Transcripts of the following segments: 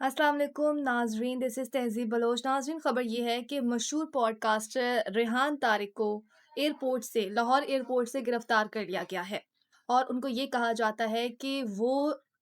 अस्सलाम वालेकुम नाजरीन, दिस इज़ तहज़ीब बलोच। नाजरीन, ख़बर ये है कि मशहूर पॉडकास्टर रेहान तारिक को लाहौर एयरपोर्ट से गिरफ़्तार कर लिया गया है और उनको ये कहा जाता है कि वो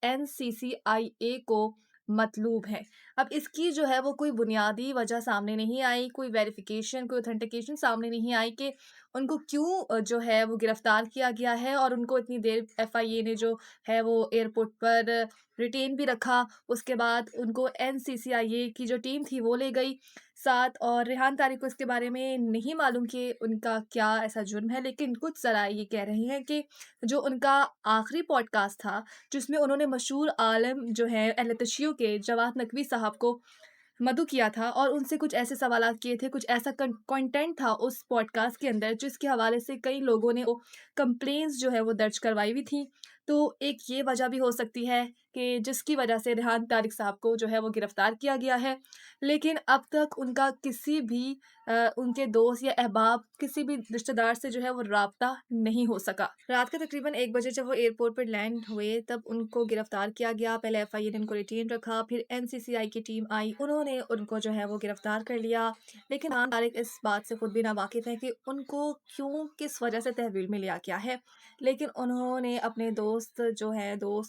एनसीसीआईए को मतलूब है। अब इसकी जो है वो कोई बुनियादी वजह सामने नहीं आई, कोई वेरिफ़िकेशन, कोई ऑथेंटिकेशन सामने नहीं आई कि उनको क्यों जो है वो गिरफ़्तार किया गया है और उनको इतनी देर एफआईए ने जो है वो एयरपोर्ट पर रिटेन भी रखा। उसके बाद उनको एनसीसीआईए की जो टीम थी वो ले गई साथ, और रेहान तारिक को इसके बारे में नहीं मालूम कि उनका क्या ऐसा जुर्म है, लेकिन कुछ ज़राए ये कह रही हैं कि जो उनका आखिरी पॉडकास्ट था, जिसमें उन्होंने मशहूर आलम जो है अहले तशय्युह के जवाद नकवी साहब को मधु किया था और उनसे कुछ ऐसे सवालात किए थे, कुछ ऐसा कंटेंट था उस पॉडकास्ट के अंदर जिसके हवाले से कई लोगों ने वो कंप्लेंट्स जो है वो दर्ज करवाई हुई थी। तो एक ये वजह भी हो सकती है कि जिसकी वजह से रेहान तारिक साहब को जो है वो गिरफ्तार किया गया है। लेकिन अब तक उनका किसी भी उनके दोस्त या अहबाब किसी भी रिश्तेदार से जो है वो राब्ता नहीं हो सका। रात के तकरीबन 1 बजे जब वो एयरपोर्ट पर लैंड हुए तब उनको गिरफ्तार किया गया। पहले एफआईए ने उनको रिटेन रखा, फिर एनसीसीआई की टीम आई, उन्होंने उनको जो है वो गिरफ्तार कर लिया। लेकिन रेहान तारिक इस बात से खुद भी नावाकिफ़ हैं कि उनको क्यों, किस वजह से तहवील में लिया गया है। लेकिन उन्होंने अपने दोस्त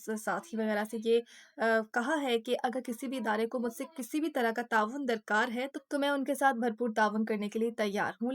साथी वगैरह से ये कहा है कि अगर किसी भी इदारे को मुझसे किसी भी तरह का ताउन दरकार है तो मैं उनके साथ भरपूर ताउन करने के लिए तैयार हूँ।